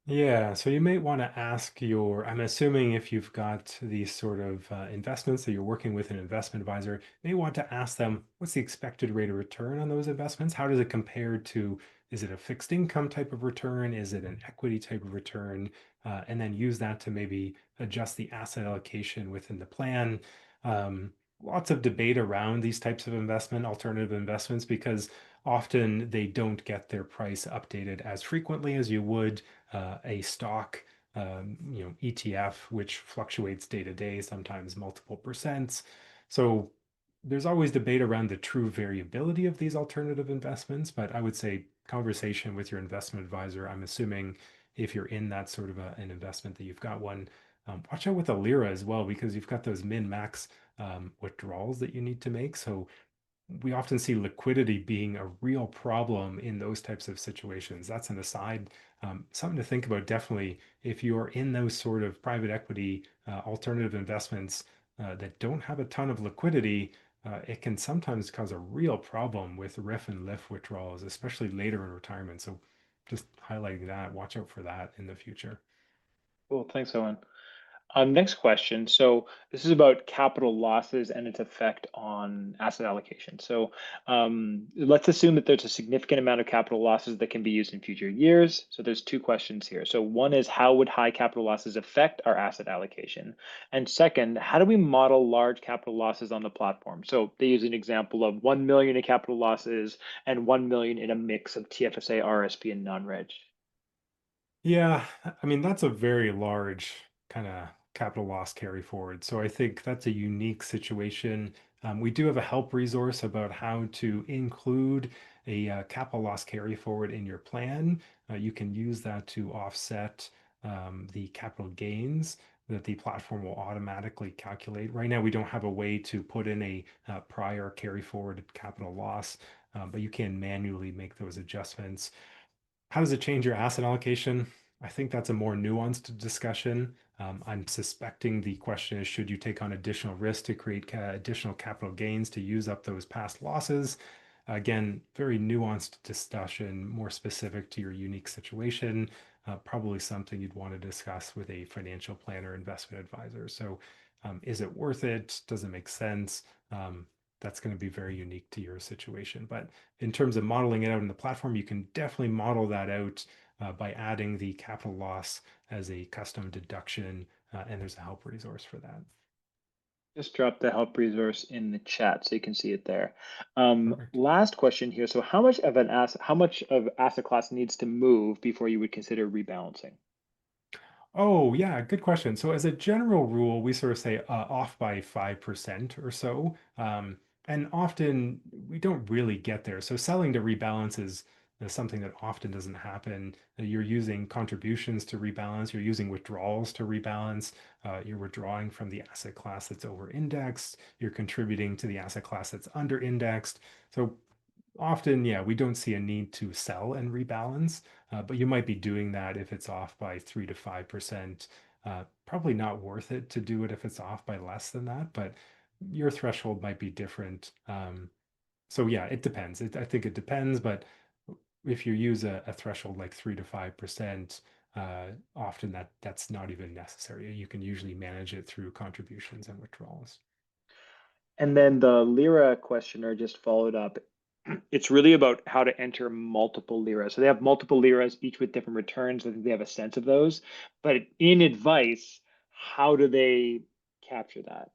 Yeah, so you may want to ask your, I'm assuming if you've got these sort of investments that you're working with an investment advisor, you may want to ask them, what's the expected rate of return on those investments? How does it compare to, is it a fixed income type of return? Is it an equity type of return? And then use that to maybe adjust the asset allocation within the plan. Lots of debate around these types of investment, alternative investments, because often they don't get their price updated as frequently as you would a stock, ETF, which fluctuates day to day, sometimes multiple percents. So there's always debate around the true variability of these alternative investments, but I would say conversation with your investment advisor. I'm assuming if you're in that sort of an investment that you've got one. Watch out with a lira as well, because you've got those min max withdrawals that you need to make. So we often see liquidity being a real problem in those types of situations. That's an aside, something to think about definitely if you're in those sort of private equity alternative investments that don't have a ton of liquidity. It can sometimes cause a real problem with RIF and LIF withdrawals, especially later in retirement. So just highlighting that, watch out for that in the future. Cool. Thanks, Owen. Next question. So this is about capital losses and its effect on asset allocation. So let's assume that there's a significant amount of capital losses that can be used in future years. So there's two questions here. So one is, how would high capital losses affect our asset allocation? And second, how do we model large capital losses on the platform? So they use an example of 1 million in capital losses and 1 million in a mix of TFSA, RSP, and non-reg. Yeah, I mean, that's a very large kind of capital loss carry forward. So I think that's a unique situation. We do have a help resource about how to include a capital loss carry forward in your plan. You can use that to offset the capital gains that the platform will automatically calculate. Right now, we don't have a way to put in a prior carry forward capital loss, but you can manually make those adjustments. How does it change your asset allocation? I think that's a more nuanced discussion. I'm suspecting the question is, should you take on additional risk to create additional capital gains to use up those past losses? Again, very nuanced discussion, more specific to your unique situation. Probably something you'd want to discuss with a financial planner, investment advisor. So, is it worth it? Does it make sense? That's going to be very unique to your situation. But in terms of modeling it out in the platform, you can definitely model that out by adding the capital loss as a custom deduction, and there's a help resource for that. Just drop the help resource in the chat so you can see it there. Perfect. Last question here. So how much of asset class needs to move before you would consider rebalancing? Oh, yeah, good question. So, as a general rule, we sort of say off by 5% or so. And often we don't really get there. So, selling to rebalance is something that often doesn't happen. You're using contributions to rebalance, you're using withdrawals to rebalance, you're withdrawing from the asset class that's over indexed, you're contributing to the asset class that's under indexed. So, often, yeah, we don't see a need to sell and rebalance, but you might be doing that if it's off by 3 to 5%. Probably not worth it to do it if it's off by less than that, but your threshold might be different. So yeah, it depends. I think it depends, but if you use a threshold like 3 to 5%, often that's not even necessary. You can usually manage it through contributions and withdrawals. And then the Lira questioner just followed up. It's really about how to enter multiple Liras. So they have multiple Liras, each with different returns. I think they have a sense of those. But in advice, how do they capture that?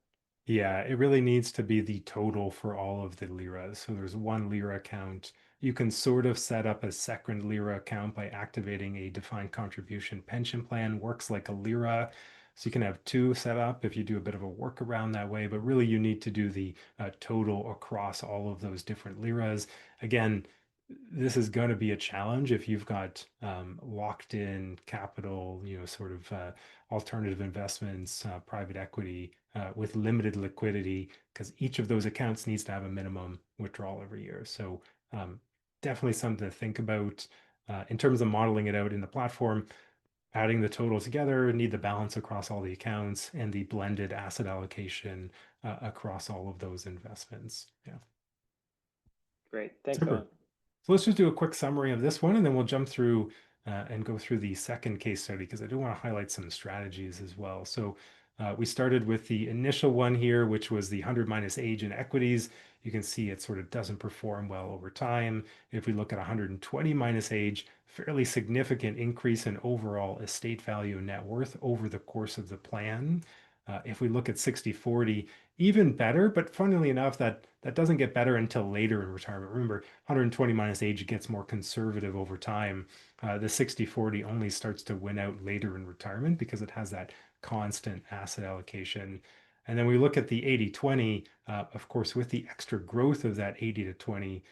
Yeah, it really needs to be the total for all of the liras. So there's one lira account. You can sort of set up a second lira account by activating a defined contribution pension plan. Works like a lira. So you can have two set up if you do a bit of a workaround that way, but really you need to do the total across all of those different liras. Again, this is going to be a challenge if you've got locked in capital, sort of alternative investments, private equity with limited liquidity, because each of those accounts needs to have a minimum withdrawal every year. So definitely something to think about in terms of modeling it out in the platform. Adding the total together, need the balance across all the accounts and the blended asset allocation across all of those investments. Yeah, Great. Thanks, super. Owen. So let's just do a quick summary of this one, and then we'll jump through and go through the second case study because I do want to highlight some strategies as well. So we started with the initial one here, which was the 100 minus age in equities. You can see it sort of doesn't perform well over time. If we look at 120 minus age, fairly significant increase in overall estate value and net worth over the course of the plan. If we look at 60/40, even better, but funnily enough, that doesn't get better until later in retirement. Remember, 120 minus age gets more conservative over time. The 60/40 only starts to win out later in retirement because it has that constant asset allocation. And then we look at the 80/20, of course, with the extra growth of that 80 to 20,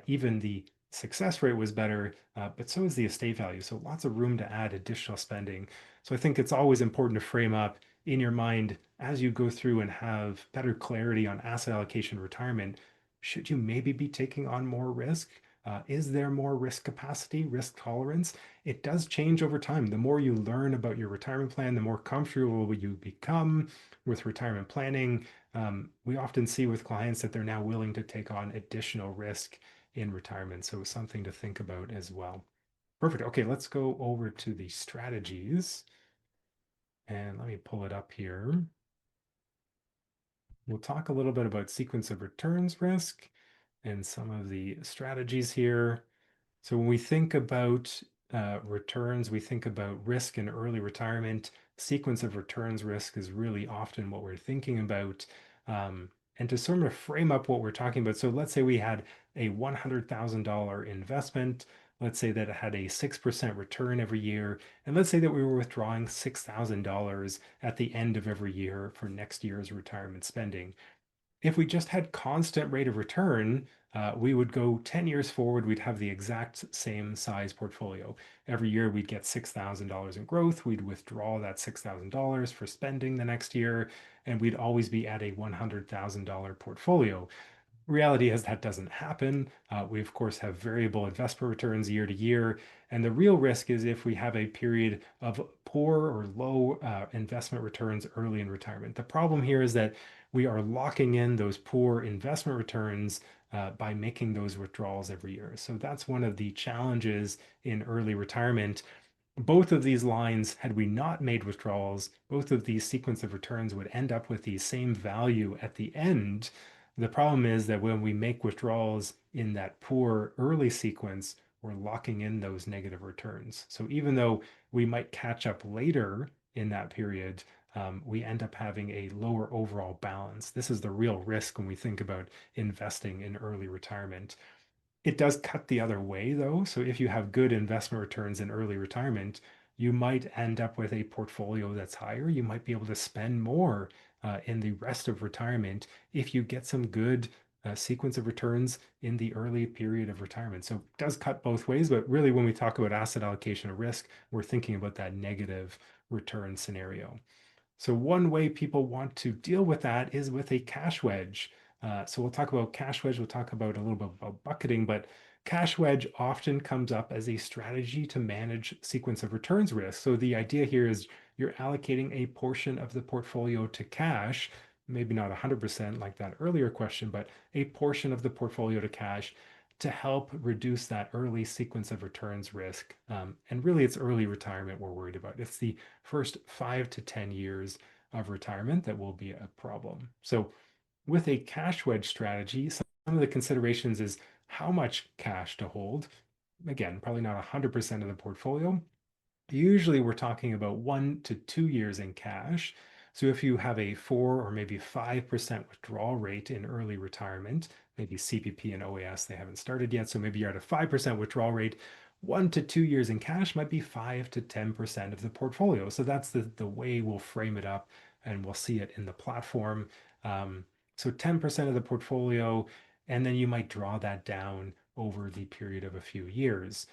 even the success rate was better, but so is the estate value. So lots of room to add additional spending. So I think it's always important to frame up in your mind as you go through and have better clarity on asset allocation retirement. Should you maybe be taking on more risk? Is there more risk capacity, risk tolerance? It does change over time. The more you learn about your retirement plan, the more comfortable you become with retirement planning. We often see with clients that they're now willing to take on additional risk in retirement. So something to think about as well. Perfect. Okay, let's go over to the strategies. And let me pull it up here. We'll talk a little bit about sequence of returns risk and some of the strategies here. So when we think about returns, we think about risk in early retirement. Sequence of returns risk is really often what we're thinking about. And to sort of frame up what we're talking about, so let's say we had a $100,000 investment. Let's say that it had a 6% return every year. And let's say that we were withdrawing $6,000 at the end of every year for next year's retirement spending. If we just had constant rate of return, we would go 10 years forward, we'd have the exact same size portfolio. Every year we'd get $6,000 in growth, we'd withdraw that $6,000 for spending the next year, and we'd always be at a $100,000 portfolio. Reality is that doesn't happen. We, of course, have variable investment returns year to year. And the real risk is if we have a period of poor or low investment returns early in retirement. The problem here is that we are locking in those poor investment returns by making those withdrawals every year. So that's one of the challenges in early retirement. Both of these lines, had we not made withdrawals, both of these sequence of returns would end up with the same value at the end. The problem is that when we make withdrawals in that poor early sequence, we're locking in those negative returns. So even though we might catch up later in that period, we end up having a lower overall balance. This is the real risk when we think about investing in early retirement. It does cut the other way, though. So if you have good investment returns in early retirement, you might end up with a portfolio that's higher. You might be able to spend more in the rest of retirement if you get some good sequence of returns in the early period of retirement. So it does cut both ways, but really when we talk about asset allocation of risk, we're thinking about that negative return scenario. So one way people want to deal with that is with a cash wedge. So we'll talk about cash wedge. We'll talk about a little bit about bucketing, but cash wedge often comes up as a strategy to manage sequence of returns risk. So the idea here is you're allocating a portion of the portfolio to cash, maybe not 100% like that earlier question, but a portion of the portfolio to cash to help reduce that early sequence of returns risk. And really, it's early retirement we're worried about. It's the first 5 to 10 years of retirement that will be a problem. So, with a cash wedge strategy, some of the considerations is how much cash to hold. Again, probably not 100% of the portfolio. Usually we're talking about 1 to 2 years in cash. So if you have a 4 or maybe 5% withdrawal rate in early retirement, maybe CPP and OAS, they haven't started yet. So maybe you're at a 5% withdrawal rate. 1 to 2 years in cash might be 5 to 10% of the portfolio. So that's the way we'll frame it up and we'll see it in the platform. So 10% of the portfolio, and then you might draw that down over the period of a few years.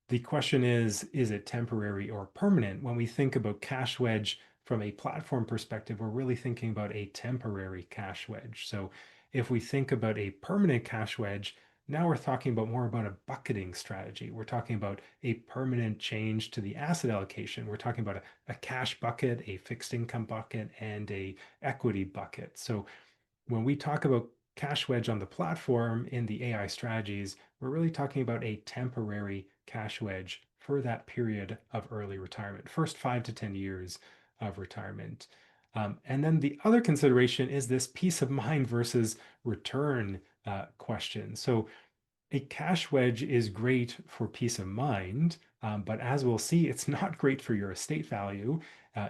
The question is it temporary or permanent? When we think about cash wedge from a platform perspective, we're really thinking about a temporary cash wedge. So if we think about a permanent cash wedge, now we're talking about more about a bucketing strategy. We're talking about a permanent change to the asset allocation. We're talking about a cash bucket, a fixed income bucket, and a equity bucket. So when we talk about cash wedge on the platform in the AI strategies, we're really talking about a temporary cash wedge for that period of early retirement, first 5 to 10 years of retirement. And then the other consideration is this peace of mind versus return question. So a cash wedge is great for peace of mind, but as we'll see, it's not great for your estate value.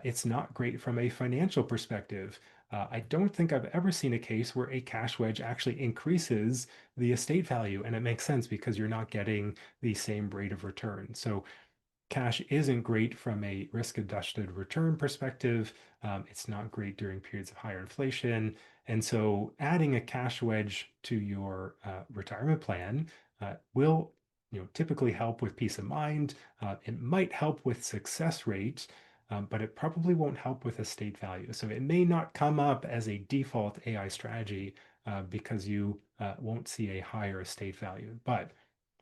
It's not great from a financial perspective. I don't think I've ever seen a case where a cash wedge actually increases the estate value, and it makes sense because you're not getting the same rate of return. So cash isn't great from a risk-adjusted return perspective. It's not great during periods of higher inflation. And so adding a cash wedge to your retirement plan will typically help with peace of mind. It might help with success rate, but it probably won't help with estate value. So it may not come up as a default AI strategy because you won't see a higher estate value, but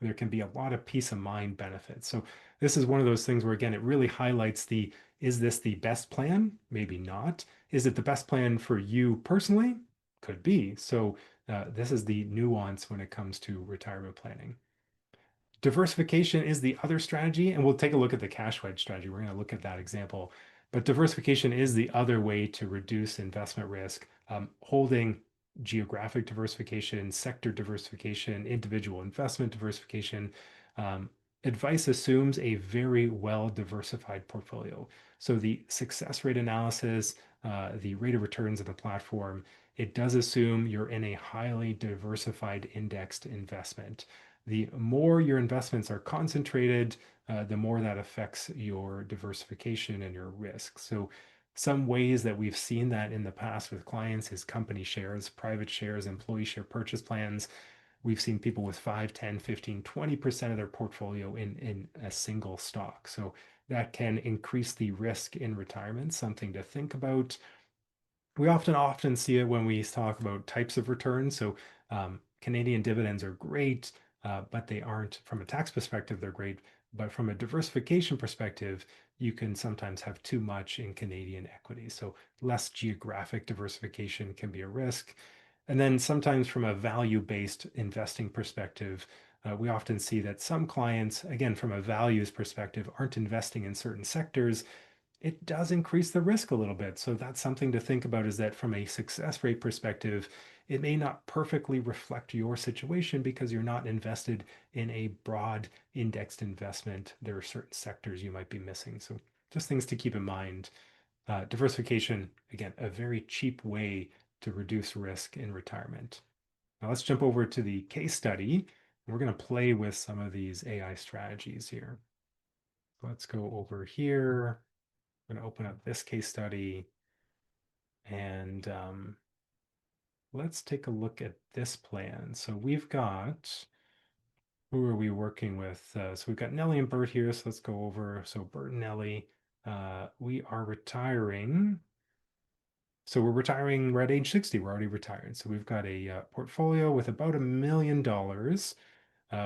there can be a lot of peace of mind benefits. So this is one of those things where, again, it really highlights is this the best plan? Maybe not. Is it the best plan for you personally? Could be. So this is the nuance when it comes to retirement planning. Diversification is the other strategy, and we'll take a look at the cash wedge strategy. We're going to look at that example. But diversification is the other way to reduce investment risk. Holding geographic diversification, sector diversification, individual investment diversification. Um, Advice assumes a very well diversified portfolio. So the success rate analysis, the rate of returns of the platform, it does assume you're in a highly diversified indexed investment. The more your investments are concentrated, the more that affects your diversification and your risk. So some ways that we've seen that in the past with clients is company shares, private shares, employee share purchase plans. We've seen people with 5, 10, 15, 20% of their portfolio in a single stock. So that can increase the risk in retirement, something to think about. We often see it when we talk about types of returns. So Canadian dividends are great, but they aren't, from a tax perspective, they're great. But from a diversification perspective, you can sometimes have too much in Canadian equities. So less geographic diversification can be a risk. And then sometimes from a value-based investing perspective, we often see that some clients, again, from a values perspective, aren't investing in certain sectors. It does increase the risk a little bit. So that's something to think about, is that from a success rate perspective, it may not perfectly reflect your situation because you're not invested in a broad indexed investment. There are certain sectors you might be missing. So just things to keep in mind. Diversification, again, a very cheap way to reduce risk in retirement. Now let's jump over to the case study. We're going to play with some of these AI strategies here. Let's go over here. I'm going to open up this case study and let's take a look at this plan. So we've got, who are we working with? So we've got Nellie and Bert here. So let's go over. So Bert and Nellie, we are retiring. So we're retiring, we're at age 60. We're already retired. So we've got a portfolio with about $1 million.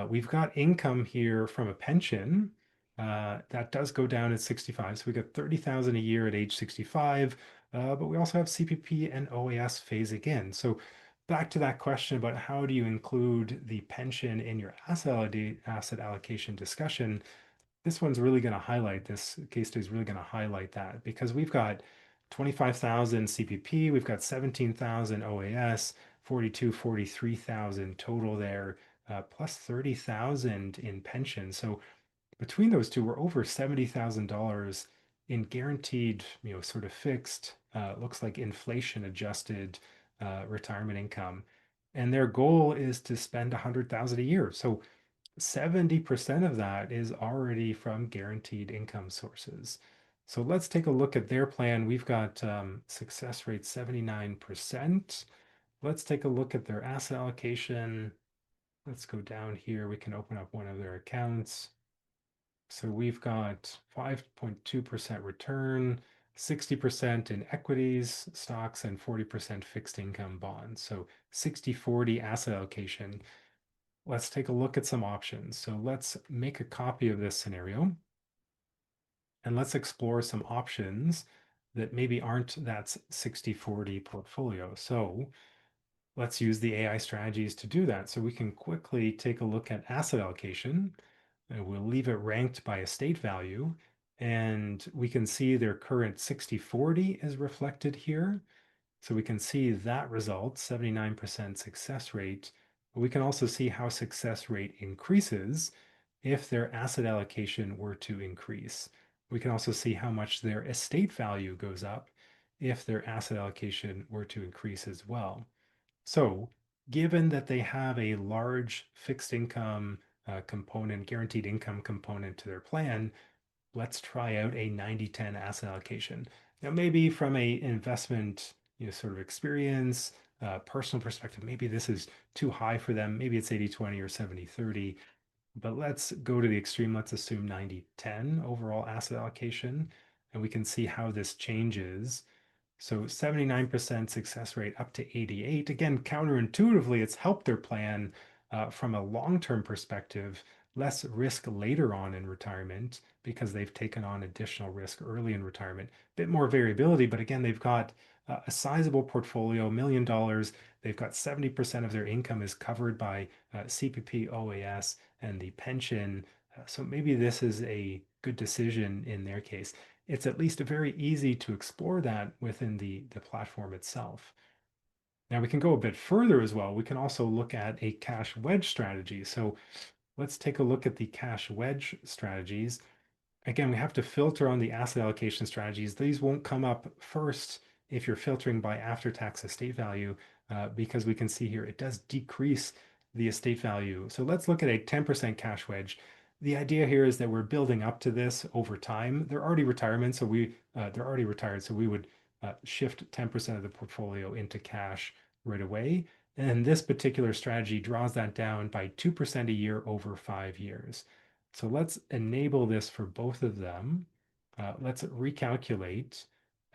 We've got income here from a pension. That does go down at 65. So we got 30,000 a year at age 65. But we also have CPP and OAS phasing in. So back to that question about how do you include the pension in your asset allocation discussion, this one's really going to highlight, this case study is really going to highlight that, because we've got 25,000 CPP, we've got 17,000 OAS, 42, 43,000 total there, plus 30,000 in pension. So between those two, we're over $70,000 in guaranteed, sort of fixed, looks like inflation adjusted retirement income. And their goal is to spend 100,000 a year. So 70% of that is already from guaranteed income sources. So let's take a look at their plan. We've got success rate 79%. Let's take a look at their asset allocation. Let's go down here. We can open up one of their accounts. So we've got 5.2% return, 60% in equities, stocks, and 40% fixed income bonds. So 60-40 asset allocation. Let's take a look at some options. So let's make a copy of this scenario and let's explore some options that maybe aren't that 60-40 portfolio. So let's use the AI strategies to do that. So we can quickly take a look at asset allocation, and we'll leave it ranked by estate value. And we can see their current 60-40 is reflected here. So we can see that result, 79% success rate. But we can also see how success rate increases if their asset allocation were to increase. We can also see how much their estate value goes up if their asset allocation were to increase as well. So given that they have a large fixed income component, guaranteed income component to their plan, let's try out a 90-10 asset allocation. Now, maybe from a investment, sort of experience, personal perspective, maybe this is too high for them. Maybe it's 80-20 or 70-30. But let's go to the extreme. Let's assume 90-10 overall asset allocation, and we can see how this changes. So 79% success rate up to 88. Again, counterintuitively, it's helped their plan from a long-term perspective, less risk later on in retirement because they've taken on additional risk early in retirement. Bit more variability, but again, they've got a sizable portfolio, $1 million. They've got 70% of their income is covered by CPP, OAS, and the pension. So maybe this is a good decision in their case. it's at least very easy to explore that within the platform itself. Now we can go a bit further as well. We can also look at a cash wedge strategy. So let's take a look at the cash wedge strategies. Again, we have to filter on the asset allocation strategies. These won't come up first if you're filtering by after-tax estate value, because we can see here it does decrease the estate value. So let's look at a 10% cash wedge. The idea here is that we're building up to this over time. They're already retirement, so they're already retired, so we would shift 10% of the portfolio into cash right away. And this particular strategy draws that down by 2% a year over 5 years. So let's enable this for both of them. Let's recalculate,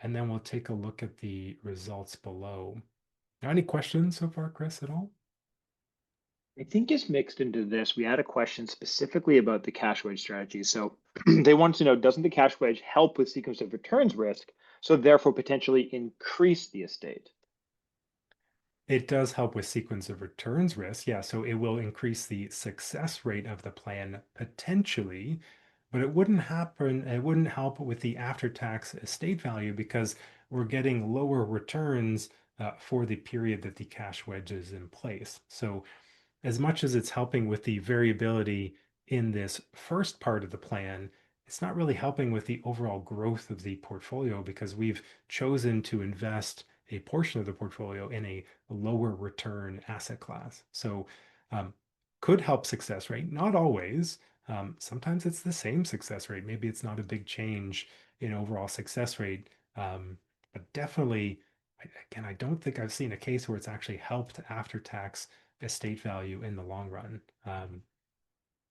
and then we'll take a look at the results below. Now, any questions so far, Chris, at all? I think just mixed into this, we had a question specifically about the cash wedge strategy. So they wanted to know, doesn't the cash wedge help with sequence of returns risk, so therefore potentially increase the estate? It does help with sequence of returns risk. Yeah, so it will increase the success rate of the plan potentially, but it wouldn't happen, it wouldn't help with the after-tax estate value because we're getting lower returns for the period that the cash wedge is in place. So as much as it's helping with the variability in this first part of the plan, it's not really helping with the overall growth of the portfolio because we've chosen to invest a portion of the portfolio in a lower return asset class. So, um, could help success rate, not always. Sometimes it's the same success rate. Maybe it's not a big change in overall success rate, but definitely, again, I don't think I've seen a case where it's actually helped after tax estate value in the long run.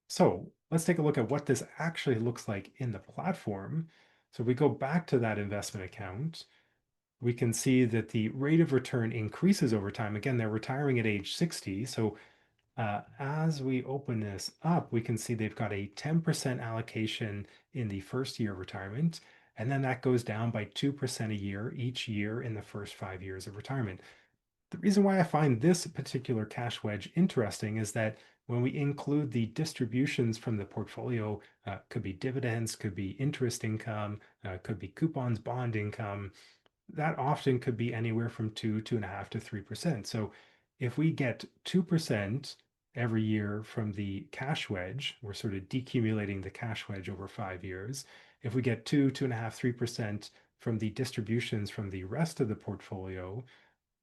So let's take a look at what this actually looks like in the platform. So we go back to that investment account. We can see that the rate of return increases over time. Again, they're retiring at age 60. So as we open this up, we can see they've got a 10% allocation in the first year of retirement. And then that goes down by 2% a year each year in the first 5 years of retirement. The reason why I find this particular cash wedge interesting is that when we include the distributions from the portfolio, could be dividends, could be interest income, could be coupons, bond income, that often could be anywhere from 2.5 to 3%. So if we get 2% every year from the cash wedge, we're sort of decumulating the cash wedge over 5 years. If we get 2.5, 3% from the distributions from the rest of the portfolio,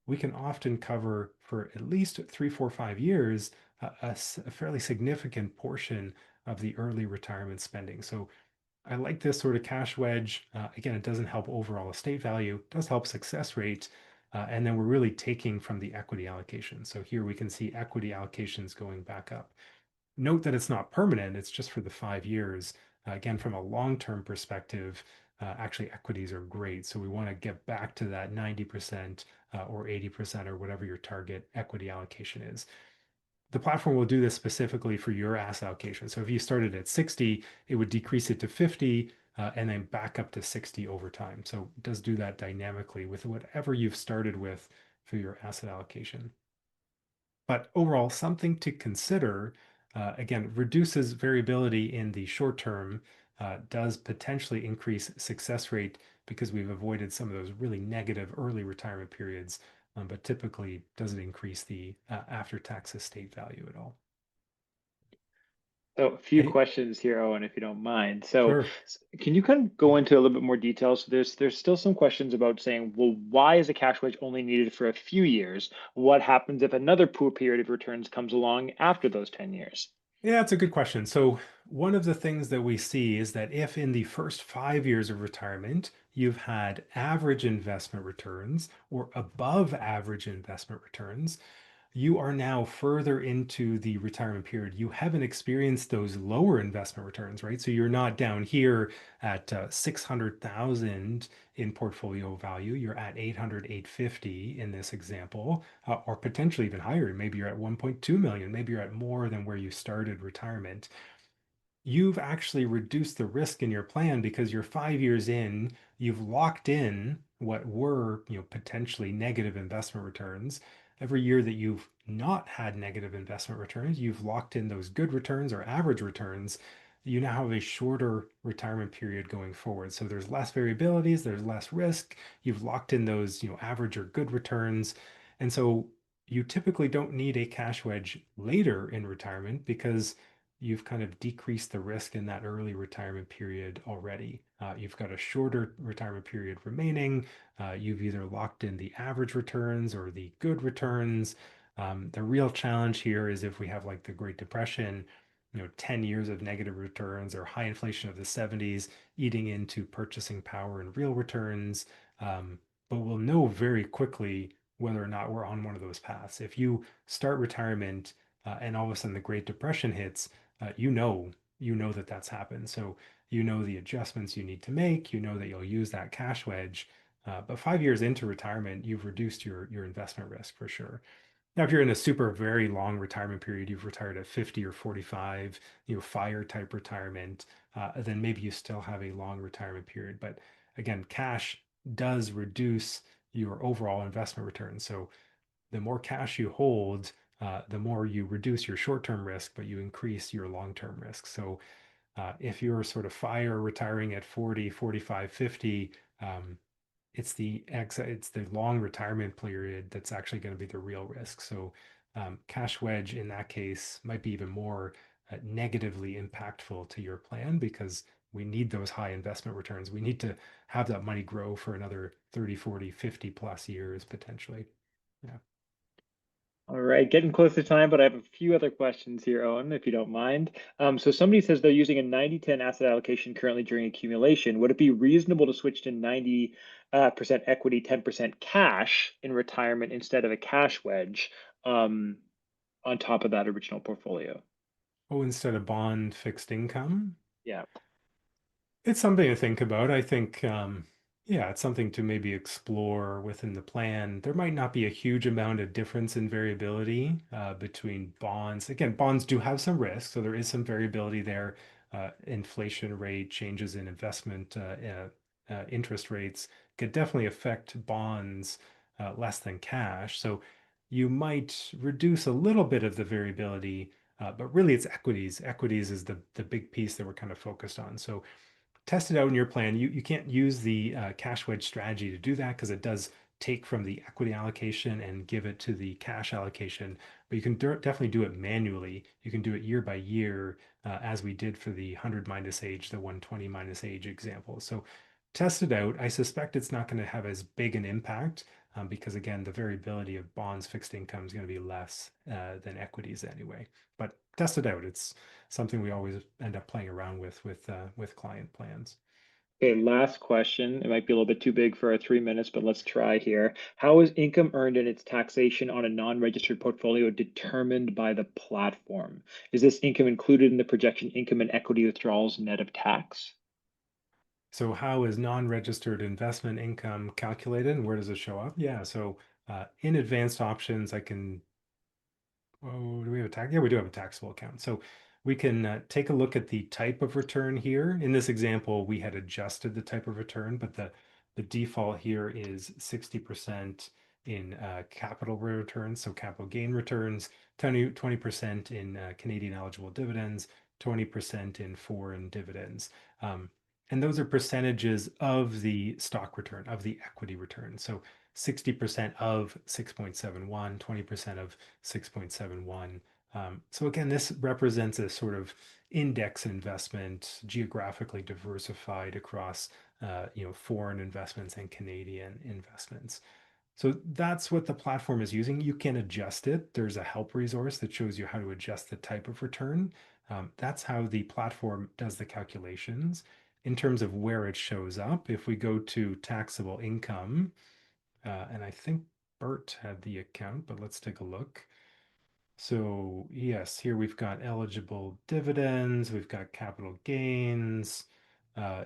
we can often cover for at least 3, 4, 5 years a fairly significant portion of the early retirement spending. So I like this sort of cash wedge. Again, it doesn't help overall estate value, it does help success rate. And then we're really taking from the equity allocation. So here we can see equity allocations going back up. Note that it's not permanent, it's just for the 5 years. Again, from a long-term perspective, actually equities are great. So we want to get back to that 90% or 80% or whatever your target equity allocation is. The platform will do this specifically for your asset allocation. So if you started at 60, it would decrease it to 50 and then back up to 60 over time. So it does do that dynamically with whatever you've started with for your asset allocation. But overall, something to consider, again, reduces variability in the short term, does potentially increase success rate because we've avoided some of those really negative early retirement periods, but typically doesn't increase the after-tax estate value at all. So a few Any, questions here, Owen, if you don't mind. So sure. can you kind of go into a little bit more detail? So there's still some questions about saying, well, why is a cash wedge only needed for a few years? What happens if another poor period of returns comes along after those 10 years? Yeah, that's a good question. So, one of the things that we see is that if in the first 5 years of retirement, you've had average investment returns or above average investment returns, you are now further into the retirement period. You haven't experienced those lower investment returns, right? So you're not down here at 600,000 in portfolio value. You're at 800, 850 in this example, or potentially even higher. Maybe you're at 1.2 million. Maybe you're at more than where you started retirement. You've actually reduced the risk in your plan because you're 5 years in, you've locked in what were, potentially negative investment returns. Every year that you've not had negative investment returns, you've locked in those good returns or average returns. you now have a shorter retirement period going forward. So there's less variabilities, there's less risk. You've locked in those, average or good returns. And so you typically don't need a cash wedge later in retirement because you've kind of decreased the risk in that early retirement period already. You've got a shorter retirement period remaining. You've either locked in the average returns or the good returns. The real challenge here is if we have like the Great Depression, 10 years of negative returns or high inflation of the 70s eating into purchasing power and real returns. Um, but we'll know very quickly whether or not we're on one of those paths. If you start retirement and all of a sudden the Great Depression hits, you know that that's happened. So you know the adjustments you need to make. You know that you'll use that cash wedge. But 5 years into retirement, you've reduced your investment risk for sure. Now, if you're in a super very long retirement period, you've retired at 50 or 45, fire type retirement, then maybe you still have a long retirement period. But again, cash does reduce your overall investment return. So the more cash you hold, the more you reduce your short-term risk, but you increase your long-term risk. So if you're sort of fire retiring at 40, 45, 50, it's the long retirement period that's actually going to be the real risk. So cash wedge in that case might be even more negatively impactful to your plan because we need those high investment returns. We need to have that money grow for another 30, 40, 50 plus years potentially. Yeah. All right, getting close to time, but I have a few other questions here, Owen, if you don't mind. So somebody says they're using a 90-10 asset allocation currently during accumulation. Would it be reasonable to switch to 90 percent equity, 10% cash in retirement instead of a cash wedge um, on top of that original portfolio? Oh, instead of bond fixed income? Yeah. It's something to think about. I think, yeah, it's something to maybe explore within the plan. There might not be a huge amount of difference in variability between bonds. Again, bonds do have some risk, so there is some variability there. Inflation rate, changes in investment interest rates could definitely affect bonds less than cash. So you might reduce a little bit of the variability, but really it's equities. Equities is the big piece that we're kind of focused on. So test it out in your plan. You can't use the cash wedge strategy to do that because it does take from the equity allocation and give it to the cash allocation. But you can definitely do it manually. You can do it year by year, as we did for the 100 minus age, the 120 minus age example. So test it out. I suspect it's not going to have as big an impact because, again, the variability of bonds, fixed income is going to be less than equities anyway. But test it out. It's something we always end up playing around with client plans. Okay, last question. It might be a little bit too big for our 3 minutes, but let's try here. How is income earned and its taxation on a non-registered portfolio determined by the platform? Is this income included in the projection income and equity withdrawals net of tax? So how is non-registered investment income calculated and where does it show up? Yeah, so in advanced options, I can Oh, do we have a tax? Yeah, we do have a taxable account. So we can take a look at the type of return here. In this example, we had adjusted the type of return, but the default here is 60% in capital returns, so capital gain returns, 20% in Canadian eligible dividends, 20% in foreign dividends. And those are percentages of the stock return, of the equity return. So 60% of 6.71, 20% of 6.71. So again, this represents a sort of index investment, geographically diversified across, foreign investments and Canadian investments. So that's what the platform is using. You can adjust it. There's a help resource that shows you how to adjust the type of return. That's how the platform does the calculations. In terms of where it shows up, if we go to taxable income, and I think Bert had the account, but let's take a look. So yes, here we've got eligible dividends, we've got capital gains,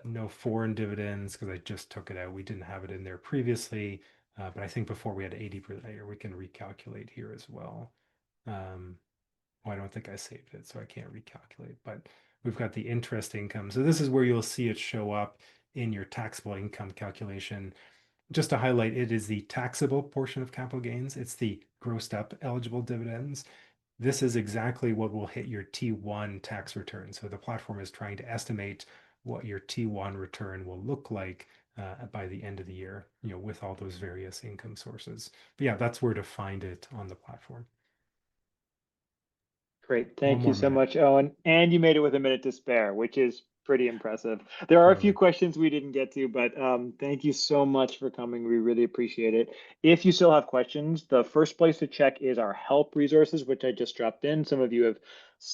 no foreign dividends because I just took it out. We didn't have it in there previously, but I think before we had 80% here, we can recalculate here as well. Um, oh, I don't think I saved it, so I can't recalculate, but we've got the interest income. So this is where you'll see it show up in your taxable income calculation. Just to highlight, it is the taxable portion of capital gains. It's the grossed up eligible dividends. this is exactly what will hit your T1 tax return. So the platform is trying to estimate what your T1 return will look like by the end of the year, with all those various income sources. But yeah, that's where to find it on the platform. Great. One Thank you more so minute. much, Owen. And you made it with a minute to spare, which is pretty impressive. There are a few Totally. questions we didn't get to, but thank you so much for coming. We really appreciate it. If you still have questions, the first place to check is our help resources, which I just dropped in. Some of you have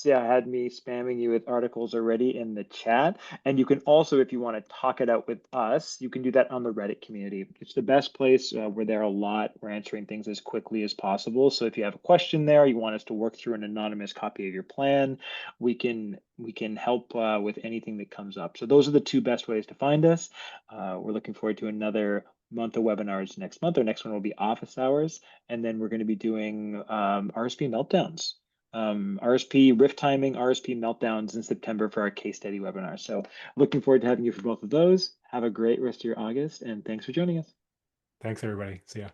had me spamming you with articles already in the chat. And you can also, if you want to talk it out with us, you can do that on the Reddit community. It's the best place. We're there a lot. We're answering things as quickly as possible. So if you have a question there, you want us to work through an anonymous copy of your plan, we can help with anything that comes up. So those are the two best ways to find us. We're looking forward to another month of webinars next month. Our next one will be office hours, and then we're going to be doing RSP meltdowns. RSP rift timing, RSP meltdowns in September for our case study webinar. So looking forward to having you for both of those. Have a great rest of your August, and thanks for joining us. Thanks, everybody. See ya.